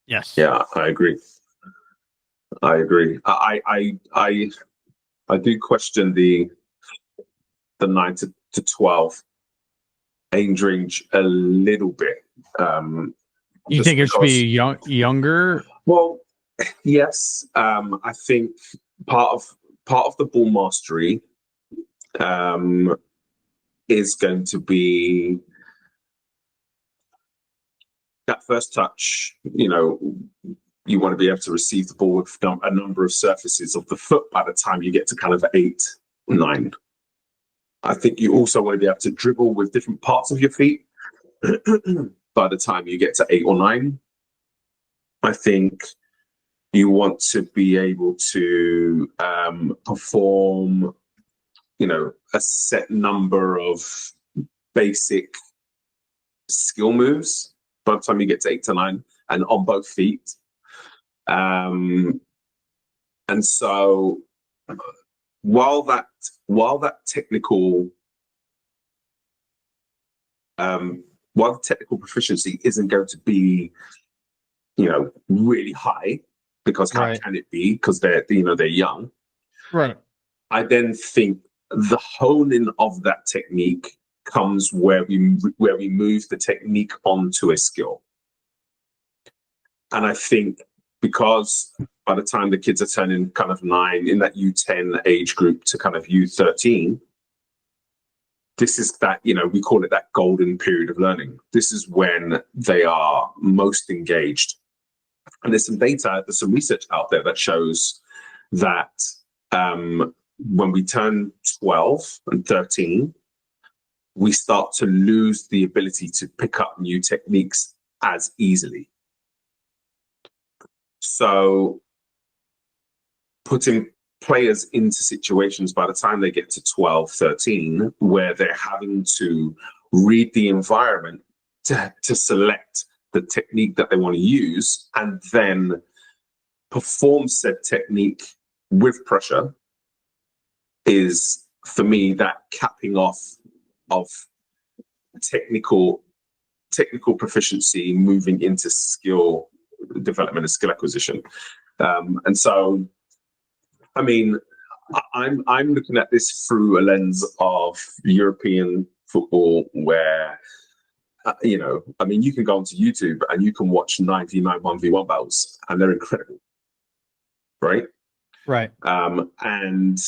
Yes. Yeah, I agree. I agree. I do question the 9 to 12 age range a little bit. You Just think it should because, be younger? well, yes, I think part of the ball mastery is going to be that first touch. You want to be able to receive the ball with a number of surfaces of the foot by the time you get to kind of 8, 9. I think you also want to be able to dribble with different parts of your feet by the time you get to 8 or 9. I think you want to be able to perform, a set number of basic skill moves by the time you get to 8 to 9 and on both feet. And so while that technical proficiency isn't going to be really high, because how can it be, because they're young, right? I then think the honing of that technique comes where we move the technique onto a skill. And I think because by the time the kids are turning kind of 9 in that U10 age group to kind of U13, this is that, we call it that golden period of learning. This is when they are most engaged. And there's some data, there's some research out there that shows that when we turn 12 and 13, we start to lose the ability to pick up new techniques as easily. So putting players into situations by the time they get to 12, 13, where they're having to read the environment to select the technique that they want to use and then perform said technique with pressure, is, for me, that capping off of technical proficiency moving into skill development and skill acquisition. And so, I mean, I'm looking at this through a lens of European football, where you can go onto YouTube and you can watch 99 1v1 battles, and they're incredible, right? And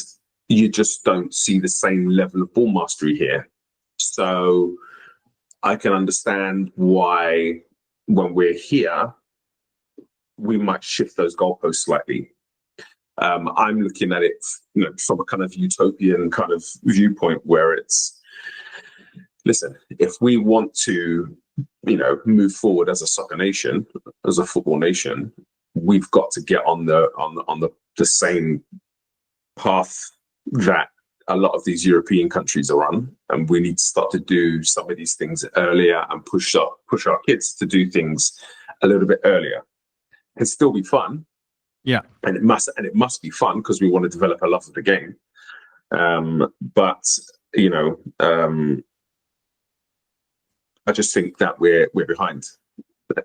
you just don't see the same level of ball mastery here. So I can understand why, when we're here, we might shift those goalposts slightly. I'm looking at it, from a kind of utopian kind of viewpoint, where it's, listen, if we want to, move forward as a soccer nation, as a football nation, we've got to get on the same path that a lot of these European countries are on, and we need to start to do some of these things earlier and push our kids to do things a little bit earlier. It'll still be fun, and it must be fun, because we want to develop a love of the game. But I just think that we're behind.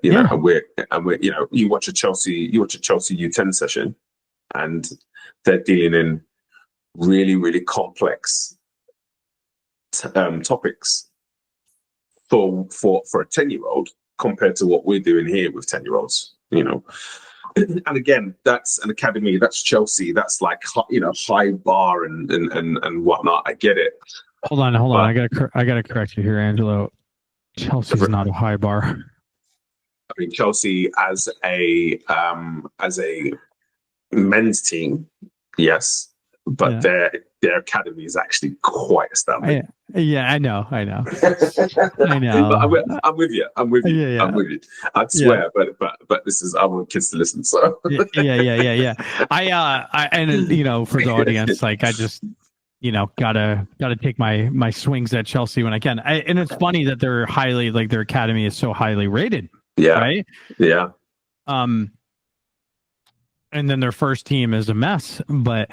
And we're you watch a Chelsea U10 session, and they're dealing in really, really complex topics for a 10-year-old compared to what we're doing here with 10-year-olds. And again, that's an academy, that's Chelsea, that's like high bar and whatnot. I get it. Hold on. I gotta correct you here, Angelo. Chelsea's not a high bar. I mean, Chelsea as a men's team, yes, but their academy is actually quite astounding. I know. I know. But I'm with you. I'm with you. Yeah. I'm with you. I swear, but this is, I want kids to listen. So yeah. I and for the audience, like, I just gotta take my swings at Chelsea when I can. And it's funny that they're highly, like, their academy is so highly rated. Yeah. Right. Yeah. And then their first team is a mess, but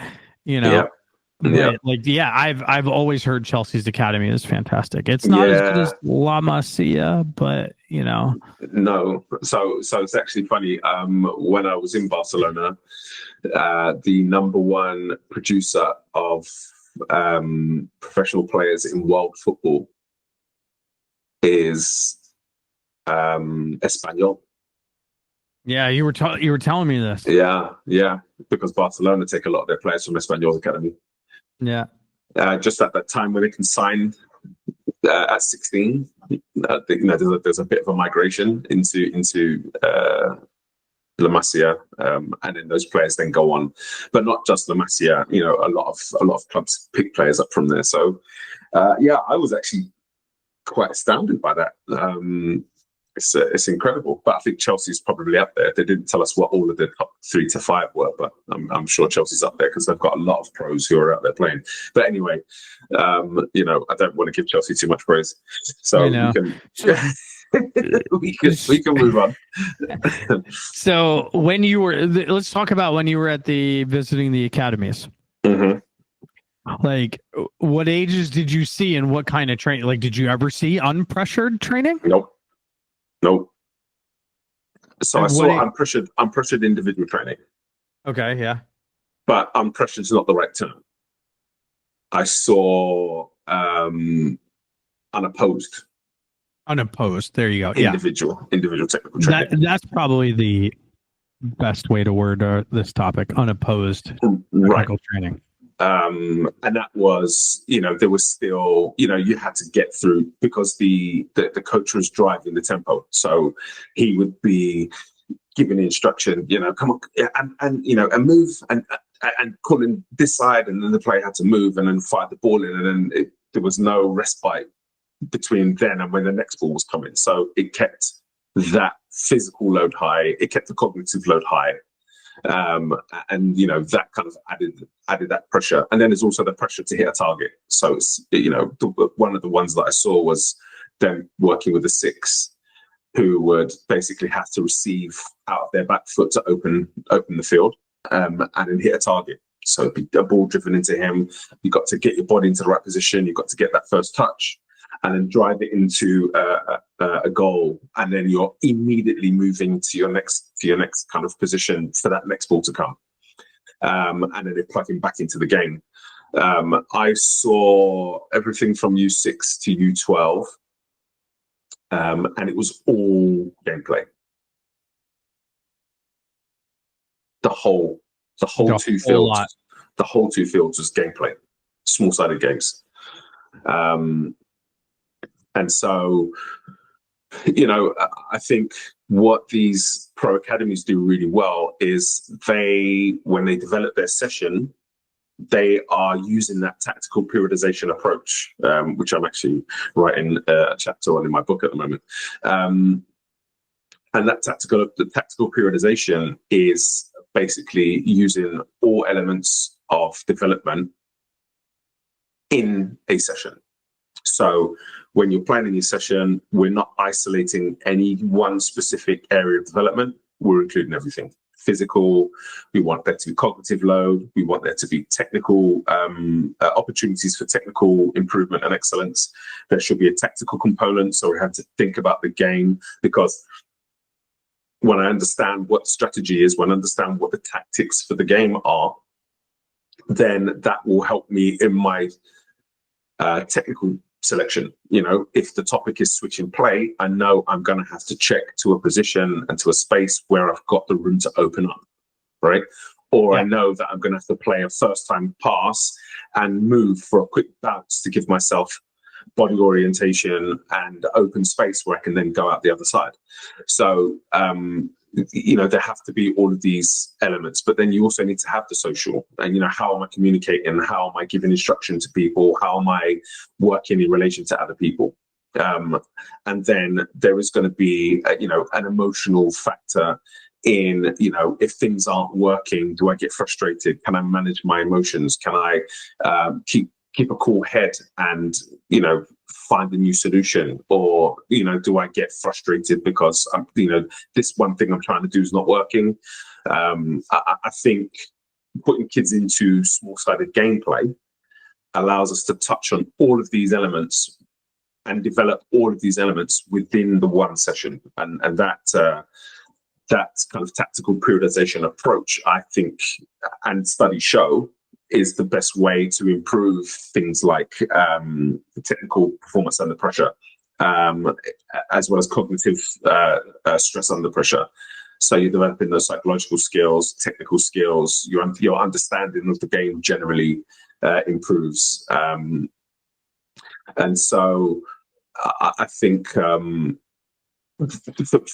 Yeah. But like, yeah, I've always heard Chelsea's academy is fantastic. It's not as good as La Masia, but you know. No, so it's actually funny. When I was in Barcelona, the number one producer of professional players in world football is Espanyol. Yeah, you were telling me this. Yeah, because Barcelona take a lot of their players from Espanyol's academy. Yeah. Just at that time when they can sign at 16, there's a bit of a migration into La Masia, and then those players then go on, but not just La Masia. A lot of clubs pick players up from there. So, I was actually quite astounded by that. It's incredible, but I think Chelsea's probably up there. They didn't tell us what all of the top 3 to 5 were, but I'm sure Chelsea's up there because they've got a lot of pros who are out there playing. But anyway, I don't want to give Chelsea too much praise, so we can move on. So when you were, let's talk about when you were at visiting the academies. Mm-hmm. Like, what ages did you see, and what kind of training? Like, did you ever see unpressured training? Nope. So I saw unpressured individual training. Okay, yeah. But unpressured is not the right term. I saw unopposed. Unopposed. There you go. Individual technical training. That's probably the best way to word this topic. Unopposed technical training. And that was, there was still, you had to get through because the coach was driving the tempo. So he would be giving the instruction, come on, and move and calling this side, and then the player had to move and then fire the ball in, and then there was no respite between then and when the next ball was coming. So it kept that physical load high, it kept the cognitive load high. And that kind of added that pressure, and then there's also the pressure to hit a target. So it's one of the ones that I saw was them working with the 6 who would basically have to receive out of their back foot to open the field, and then hit a target. So it'd be a ball driven into him. You got to get your body into the right position. You got to get that first touch, and then drive it into a goal, and then you're immediately moving to your next kind of position for that next ball to come, and then they're plugging back into the game. I saw everything from U6 to U12, and it was all gameplay. The whole two fields. The whole 2 fields was gameplay, small-sided games. And so, I think what these pro academies do really well is when they develop their session, they are using that tactical periodization approach, which I'm actually writing a chapter on in my book at the moment. And that tactical periodization is basically using all elements of development in a session. So when you're planning your session, we're not isolating any one specific area of development. We're including everything. Physical, we want there to be cognitive load. We want there to be technical opportunities for technical improvement and excellence. There should be a tactical component. So we have to think about the game, because when I understand what strategy is, when I understand what the tactics for the game are, then that will help me in my technical selection. If the topic is switching play, I know I'm going to have to check to a position and to a space where I've got the room to open up, right? Or I know that I'm going to have to play a first-time pass and move for a quick bounce to give myself body orientation and open space where I can then go out the other side. So, there have to be all of these elements, but then you also need to have the social, and how am I communicating? How am I giving instruction to people? How am I working in relation to other people? And then there is going to be an emotional factor in, if things aren't working, do I get frustrated? Can I manage my emotions? Can I keep a cool head and find a new solution? Or do I get frustrated because this one thing I'm trying to do is not working? I think putting kids into small-sided gameplay allows us to touch on all of these elements and develop all of these elements within the one session. And that kind of tactical periodization approach, I think, and studies show, is the best way to improve things like technical performance under pressure, as well as cognitive stress under pressure. So you're developing those psychological skills, technical skills, your understanding of the game generally improves. And so I think for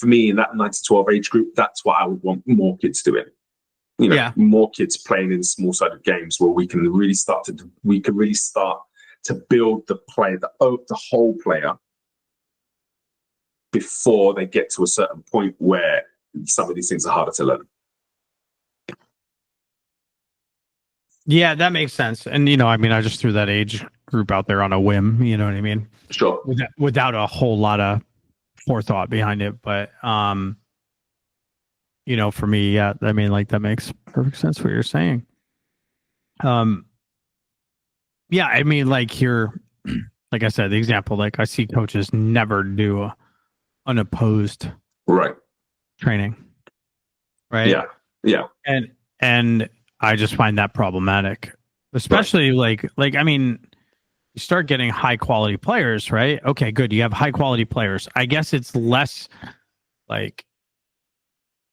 me, in that 9 to 12 age group, that's what I would want more kids doing. More kids playing in small-sided games where we can really start to build the player, the whole player, before they get to a certain point where some of these things are harder to learn. Yeah, that makes sense. And I just threw that age group out there on a whim. You know what I mean? Sure. Without a whole lot of forethought behind it, but for me, yeah, that makes perfect sense what you're saying. Yeah, here, like I said, the example, like I see coaches never do unopposed training, right? Yeah. And I just find that problematic, especially you start getting high quality players, right? Okay, good. You have high quality players. I guess it's less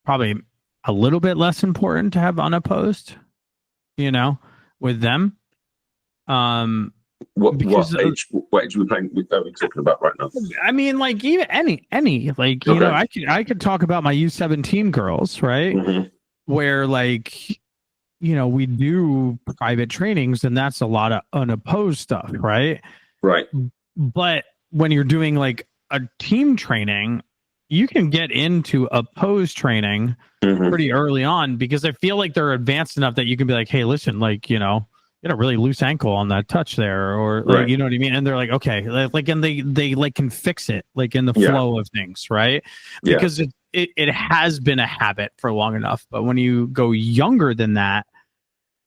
probably a little bit less important to have unopposed, with them. What age are we talking about right now? Even any okay. I could talk about my U17 girls, right? Mm-hmm. Where we do private trainings, and that's a lot of unopposed stuff, right? Right. But when you're doing a team training, you can get into opposed training pretty early on, because I feel like they're advanced enough that you can be like, hey, listen, you had a really loose ankle on that touch there, or you know what I mean? And they're like, okay, and they can fix it in the flow of things, right? Because it has been a habit for long enough. But when you go younger than that,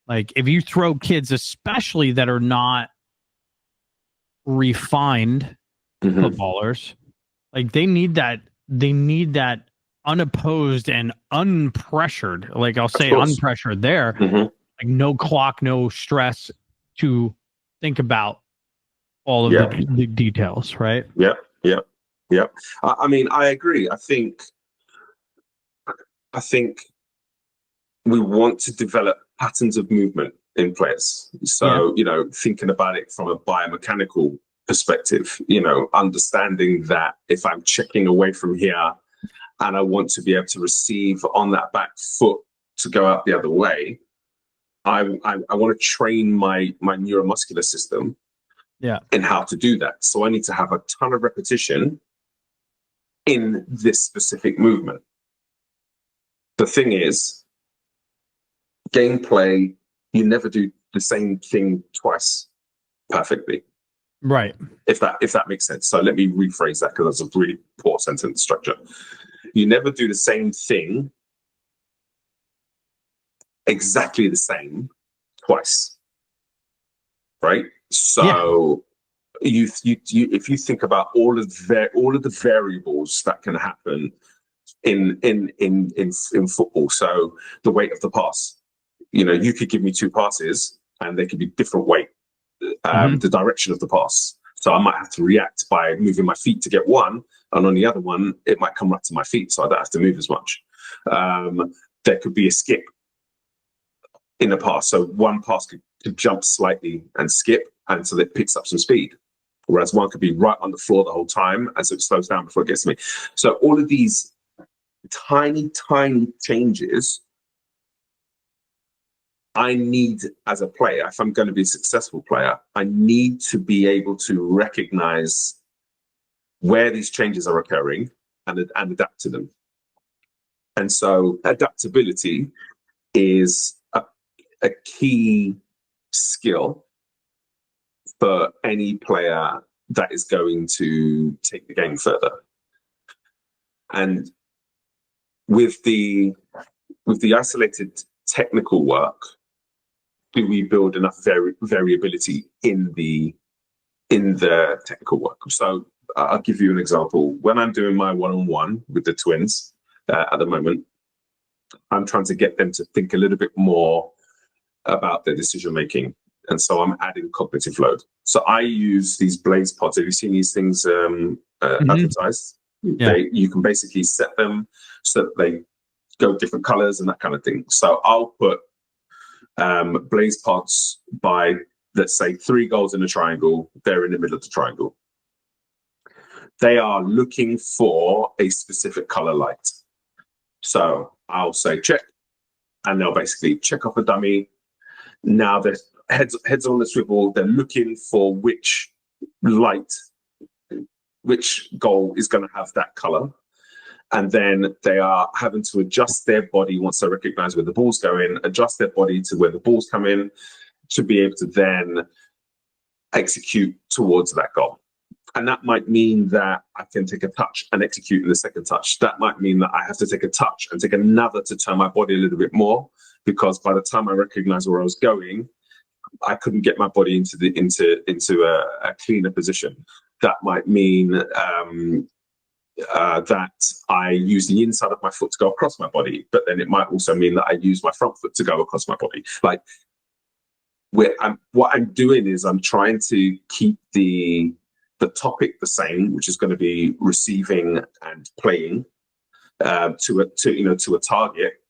if you throw kids, especially that are not refined footballers, they need that unopposed and unpressured, I'll say unpressured there, no clock, no stress to think about all of the details, right? Yeah. I agree. I think we want to develop patterns of movement in players. So, thinking about it from a biomechanical perspective, understanding that if I'm checking away from here and I want to be able to receive on that back foot to go out the other way, I want to train my neuromuscular system in how to do that. So I need to have a ton of repetition in this specific movement. The thing is, gameplay, you never do the same thing twice perfectly. Right. If that makes sense. So let me rephrase that, because that's a really poor sentence structure. You never do the same thing exactly the same twice. Right? So if you think about all of the variables that can happen in football, so the weight of the pass, you could give me two passes and they could be different weight. The direction of the pass, so I might have to react by moving my feet to get one, and on the other one it might come right to my feet, so I don't have to move as much. There could be a skip in a pass, so one pass could jump slightly and skip, and so it picks up some speed, whereas one could be right on the floor the whole time, and so it slows down before it gets to me. So all of these tiny changes I need as a player, if I'm going to be a successful player, I need to be able to recognize where these changes are occurring and adapt to them. And so adaptability is a key skill for any player that is going to take the game further. And with the isolated technical work, do we build enough variability in the technical work? So I'll give you an example. When I'm doing my one-on-one with the twins at the moment, I'm trying to get them to think a little bit more about their decision making, and so I'm adding cognitive load. So I use these BlazePods. Have you seen these things advertised? Yeah. You can basically set them so that they go different colors and that kind of thing. So I'll put BlazePods by, let's say, 3 goals in a triangle. They're in the middle of the triangle. They are looking for a specific color light. So I'll say check, and they'll basically check off a dummy. Now their heads on the swivel. They're looking for which goal is going to have that color. And then they are having to adjust their body once they recognize where the ball's going, adjust their body to where the ball's come in, to be able to then execute towards that goal. And that might mean that I can take a touch and execute in the second touch. That might mean that I have to take a touch and take another to turn my body a little bit more, because by the time I recognize where I was going, I couldn't get my body into a cleaner position. That might mean that I use the inside of my foot to go across my body, but then it might also mean that I use my front foot to go across my body. Like, what I'm doing is I'm trying to keep the topic the same, which is going to be receiving and playing to a target,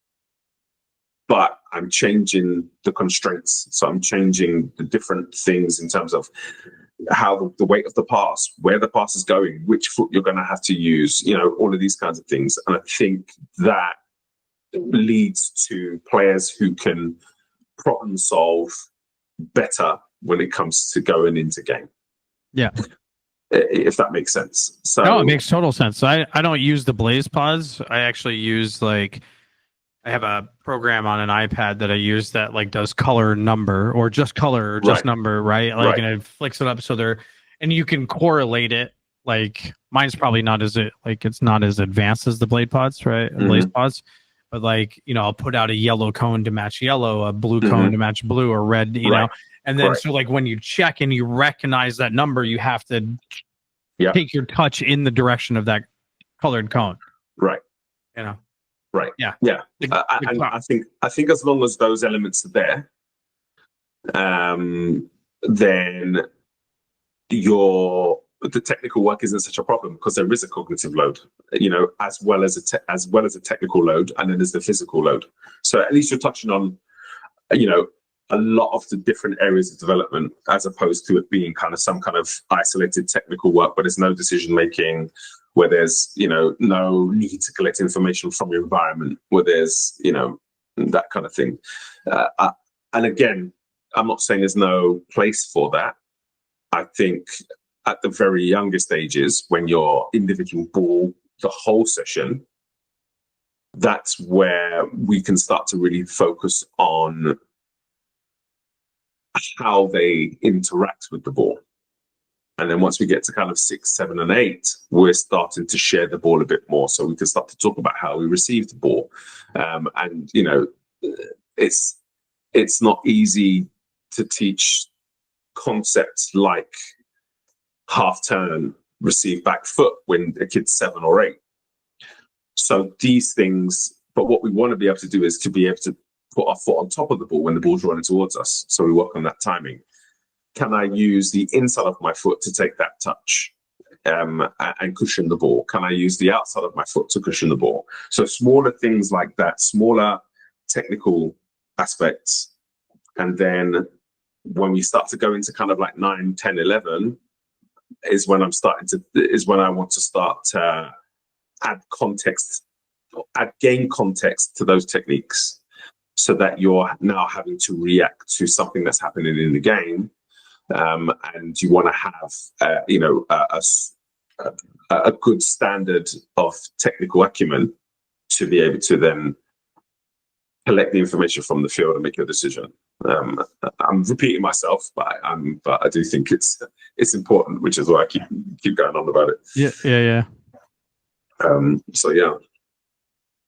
but I'm changing the constraints. So I'm changing the different things in terms of how the weight of the pass, where the pass is going, which foot you're going to have to use, all of these kinds of things. And I think that leads to players who can problem solve better when it comes to going into game. Yeah. If that makes sense. So no, it makes total sense. I don't use the BlazePods. I actually use I have a program on an iPad that I use that does color number, or just color, or just number, right? And it flicks it up so and you can correlate it. Mine's probably not it's not as advanced as the BlazePods, right? BlazePods. But I'll put out a yellow cone to match yellow, a blue cone to match blue, or red, you know. And then so when you check and you recognize that number, you have to take your touch in the direction of that colored cone. Right. Right. Yeah. Yeah. And I think as long as those elements are there, then the technical work isn't such a problem, because there is a cognitive load, as well as a technical load, and then there's the physical load. So at least you're touching on, a lot of the different areas of development, as opposed to it being some kind of isolated technical work where there's no decision making, where there's no need to collect information from your environment, where there's that kind of thing. And again, I'm not saying there's no place for that. I think at the very youngest ages, when you're individual ball the whole session, that's where we can start to really focus on how they interact with the ball. And then once we get to 6, 7, and 8, we're starting to share the ball a bit more, so we can start to talk about how we receive the ball. And it's not easy to teach concepts like half turn, receive back foot when a kid's 7 or 8. So these things, but what we want to be able to do is to be able to put our foot on top of the ball when the ball's running towards us. So we work on that timing. Can I use the inside of my foot to take that touch and cushion the ball? Can I use the outside of my foot to cushion the ball? So smaller things like that, smaller technical aspects. And then when we start to go into 9, 10, 11, is when I want to start to gain context to those techniques, so that you're now having to react to something that's happening in the game. And you want to have, a good standard of technical acumen to be able to then collect the information from the field and make your decision. I'm repeating myself, but I do think it's important, which is why I keep going on about it. Yeah. So yeah.